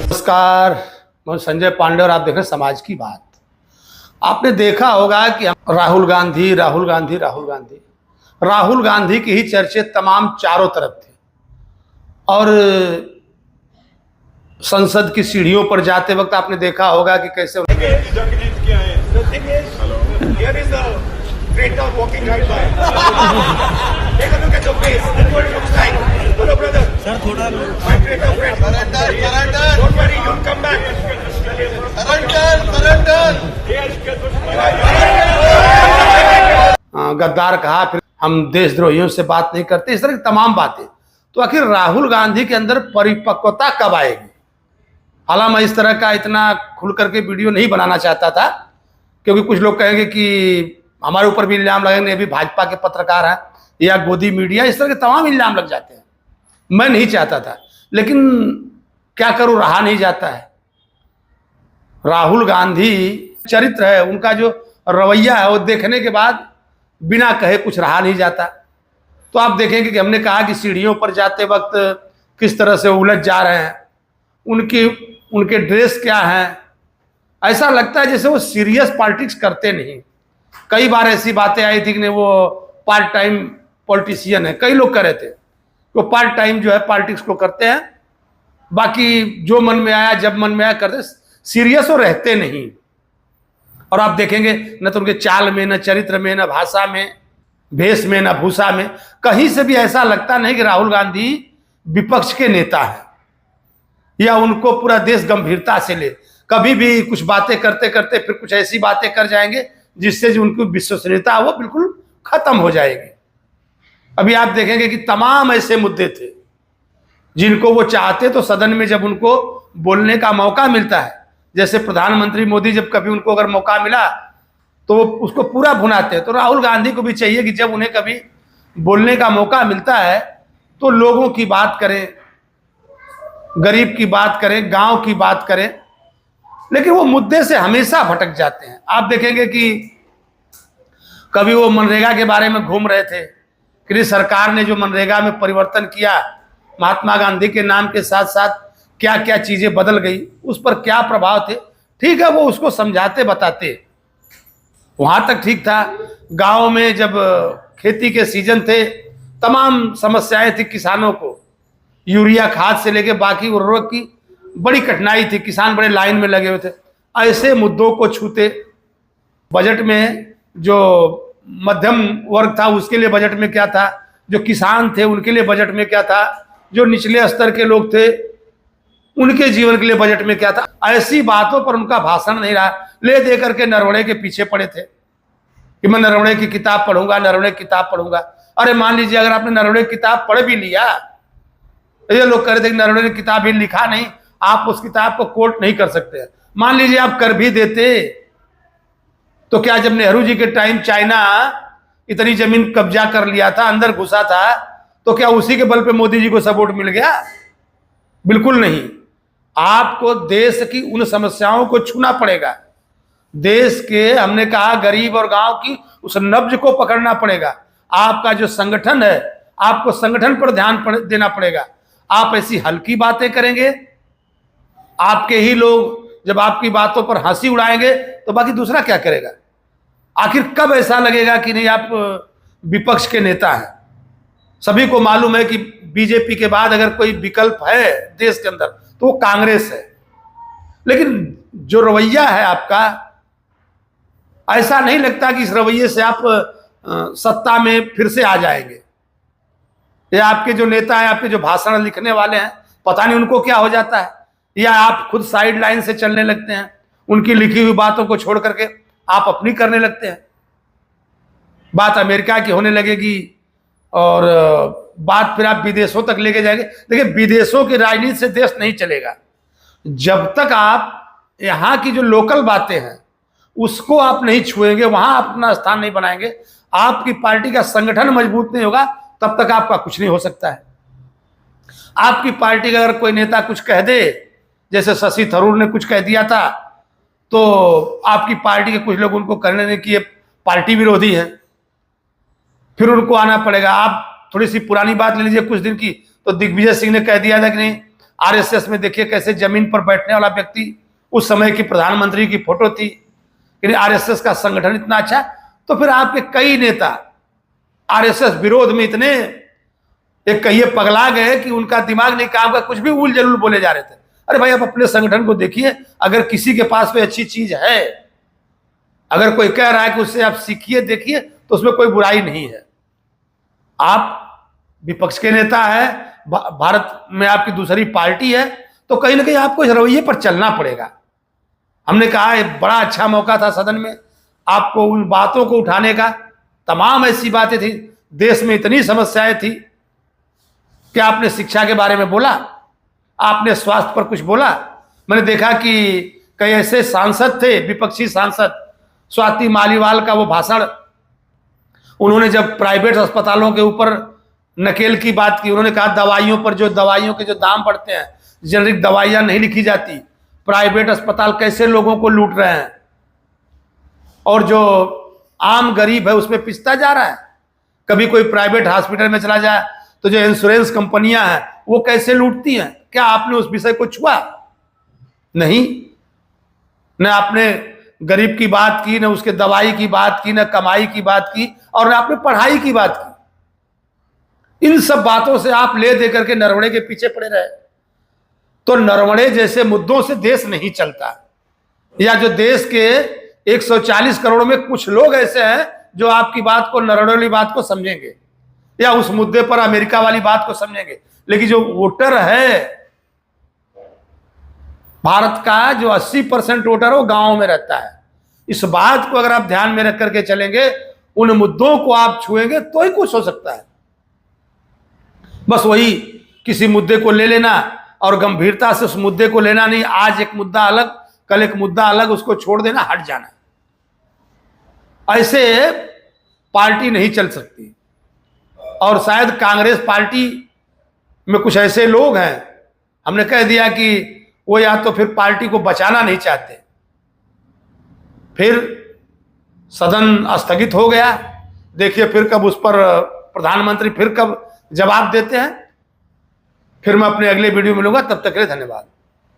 नमस्कार, मैं संजय पांडे और आप देख रहे हैं समाज की बात। आपने देखा होगा कि राहुल गांधी की ही चर्चे तमाम चारों तरफ थे और संसद की सीढ़ियों पर जाते वक्त आपने देखा होगा कि कैसे गद्दार कहा, फिर हम देशद्रोहियों से बात नहीं करते, इस तरह की तमाम बातें। तो आखिर राहुल गांधी के अंदर परिपक्वता कब आएगी? हालांकि मैं इस तरह का इतना खुल करके वीडियो नहीं बनाना चाहता था, क्योंकि कुछ लोग कहेंगे कि हमारे ऊपर भी इल्जाम लगेंगे, अभी भाजपा के पत्रकार हैं या गोदी मीडिया, इस तरह के तमाम इल्जाम लग जाते हैं। मैं नहीं चाहता था, लेकिन क्या करूं, रहा नहीं जाता है। राहुल गांधी चरित्र है, उनका जो रवैया है वो देखने के बाद बिना कहे कुछ रहा नहीं जाता। तो आप देखेंगे कि हमने कहा कि सीढ़ियों पर जाते वक्त किस तरह से उलझ जा रहे हैं, उनके ड्रेस क्या हैं, ऐसा लगता है जैसे वो सीरियस पॉलिटिक्स करते नहीं। कई बार ऐसी बातें आई थी कि वो पार्ट टाइम पॉलिटिशियन है, कई लोग कह रहे थे वो पार्ट टाइम जो है पॉलिटिक्स को करते हैं, बाकी जो मन में आया जब मन में आया करते, सीरियस वो रहते नहीं। और आप देखेंगे न तो उनके चाल में, न चरित्र में, न भाषा में, भेष में, न भूषा में, कहीं से भी ऐसा लगता नहीं कि राहुल गांधी विपक्ष के नेता है या उनको पूरा देश गंभीरता से ले। कभी भी कुछ बातें करते करते फिर कुछ ऐसी बातें कर जाएंगे जिससे जो उनकी विश्वसनीयता है वो बिल्कुल खत्म हो जाएगी। अभी आप देखेंगे कि तमाम ऐसे मुद्दे थे जिनको वो चाहते तो सदन में जब उनको बोलने का मौका मिलता है, जैसे प्रधानमंत्री मोदी जब कभी उनको अगर मौका मिला तो वो उसको पूरा भुनाते। तो राहुल गांधी को भी चाहिए कि जब उन्हें कभी बोलने का मौका मिलता है तो लोगों की बात करें, गरीब की बात करें, गांव की बात करें, लेकिन वो मुद्दे से हमेशा भटक जाते हैं। आप देखेंगे कि कभी वो मनरेगा के बारे में घूम रहे थे कि सरकार ने जो मनरेगा में परिवर्तन किया, महात्मा गांधी के नाम के साथ साथ क्या क्या चीजें बदल गई, उस पर क्या प्रभाव थे, ठीक है वो उसको समझाते बताते, वहां तक ठीक था। गांव में जब खेती के सीजन थे, तमाम समस्याएं थी किसानों को, यूरिया खाद से लेके बाकी उर्वरक की बड़ी कठिनाई थी, किसान बड़े लाइन में लगे हुए थे। ऐसे मुद्दों को छूते। बजट में जो मध्यम वर्ग था उसके लिए बजट में क्या था, जो किसान थे उनके लिए बजट में क्या था, जो निचले स्तर के लोग थे उनके जीवन के लिए बजट में क्या था, ऐसी बातों पर उनका भाषण नहीं रहा। ले दे करके नरवणे के पीछे पड़े थे कि मैं नरवणे की किताब पढ़ूंगा, नरवणे की किताब पढ़ूंगा। अरे मान लीजिए अगर आपने नरवणे की किताब पढ़ भी लिया, ये लोग कह रहे थे कि नरवणे ने किताब ही लिखा नहीं, आप उस किताब को कोट नहीं कर सकते। मान लीजिए आप कर भी देते तो क्या जब नेहरू जी के टाइम चाइना इतनी जमीन कब्जा कर लिया था, अंदर घुसा था, तो क्या उसी के बल पे मोदी जी को सपोर्ट मिल गया? बिल्कुल नहीं। आपको देश की उन समस्याओं को छूना पड़ेगा, देश के, हमने कहा गरीब और गांव की उस नब्ज को पकड़ना पड़ेगा। आपका जो संगठन है, आपको संगठन पर ध्यान देना पड़ेगा। आप ऐसी हल्की बातें करेंगे, आपके ही लोग जब आपकी बातों पर हंसी उड़ाएंगे तो बाकी दूसरा क्या करेगा? आखिर कब ऐसा लगेगा कि नहीं आप विपक्ष के नेता हैं? सभी को मालूम है कि बीजेपी के बाद अगर कोई विकल्प है देश के अंदर तो वो कांग्रेस है। लेकिन जो रवैया है आपका, ऐसा नहीं लगता कि इस रवैये से आप सत्ता में फिर से आ जाएंगे। या आपके जो नेता है, आपके जो भाषण लिखने वाले हैं, पता नहीं उनको क्या हो जाता है, या आप खुद साइड लाइन से चलने लगते हैं, उनकी लिखी हुई बातों को छोड़ करके आप अपनी करने लगते हैं। बात अमेरिका की होने लगेगी और बात फिर आप विदेशों तक लेके जाएंगे। देखिए, विदेशों की राजनीति से देश नहीं चलेगा जब तक आप यहाँ की जो लोकल बातें हैं उसको आप नहीं छुएंगे, वहां अपना स्थान नहीं बनाएंगे, आपकी पार्टी का संगठन मजबूत नहीं होगा, तब तक आपका कुछ नहीं हो सकता है। आपकी पार्टी का अगर कोई नेता कुछ कह दे, जैसे शशि थरूर ने कुछ कह दिया था, तो आपकी पार्टी के कुछ लोग उनको करने दें कि ये पार्टी विरोधी है, फिर उनको आना पड़ेगा। आप थोड़ी सी पुरानी बात ले लीजिए कुछ दिन की, तो दिग्विजय सिंह ने कह दिया था कि नहीं, आरएसएस में देखिए कैसे जमीन पर बैठने वाला व्यक्ति, उस समय की प्रधानमंत्री की फोटो थी कि आरएसएस का संगठन इतना अच्छा। तो फिर आपके कई नेता आरएसएस विरोध में इतने एक कहिए पगला गए कि उनका दिमाग नहीं काम का, कुछ भी उल जलूल बोले जा रहे थे। अरे भाई, आप अपने संगठन को देखिए, अगर किसी के पास कोई अच्छी चीज है, अगर कोई कह रहा है कि उससे आप सीखिए देखिए, तो उसमें कोई बुराई नहीं है। आप विपक्ष के नेता है, भारत में आपकी दूसरी पार्टी है, तो कहीं ना कहीं आपको इस रवैये पर चलना पड़ेगा। हमने कहा एक बड़ा अच्छा मौका था सदन में आपको उन बातों को उठाने का, तमाम ऐसी बातें थी, देश में इतनी समस्याएं थी कि आपने शिक्षा के बारे में बोला, आपने स्वास्थ्य पर कुछ बोला। मैंने देखा कि कई ऐसे सांसद थे, विपक्षी सांसद, स्वाति मालीवाल का वो भाषण, उन्होंने जब प्राइवेट अस्पतालों के ऊपर नकेल की बात की, उन्होंने कहा दवाइयों पर दवाइयों के जो दाम बढ़ते हैं, जेनरिक दवाइयां नहीं लिखी जाती, प्राइवेट अस्पताल कैसे लोगों को लूट रहे हैं, और जो आम गरीब है उसमें पिसता जा रहा है। कभी कोई प्राइवेट हॉस्पिटल में चला जाए तो जो इंश्योरेंस कंपनियां हैं वो कैसे लूटती हैं। क्या आपने उस विषय को छुआ? नहीं, न आपने गरीब की बात की, न उसके दवाई की बात की, न कमाई की बात की, और न आपने पढ़ाई की बात की। इन सब बातों से आप ले दे करके नरवणे के पीछे पड़े रहे। तो नरवणे जैसे मुद्दों से देश नहीं चलता, या जो देश के 140 करोड़ में कुछ लोग ऐसे हैं जो आपकी बात को, नरवणे वाली बात को समझेंगे, या उस मुद्दे पर अमेरिका वाली बात को समझेंगे। लेकिन जो वोटर है भारत का, जो 80% वोटर वो गांव में रहता है, इस बात को अगर आप ध्यान में रख करके चलेंगे, उन मुद्दों को आप छुएंगे तो ही कुछ हो सकता है। बस वही किसी मुद्दे को ले लेना और गंभीरता से उस मुद्दे को लेना नहीं, आज एक मुद्दा अलग, कल एक मुद्दा अलग, उसको छोड़ देना, हट जाना। ऐसे पार्टी नहीं चल सकती। और शायद कांग्रेस पार्टी में कुछ ऐसे लोग हैं, हमने कह दिया कि वो या तो फिर पार्टी को बचाना नहीं चाहते, फिर सदन स्थगित हो गया। देखिए फिर कब उस पर प्रधानमंत्री फिर कब जवाब देते हैं। फिर मैं अपने अगले वीडियो में मिलूंगा, तब तक के लिए धन्यवाद।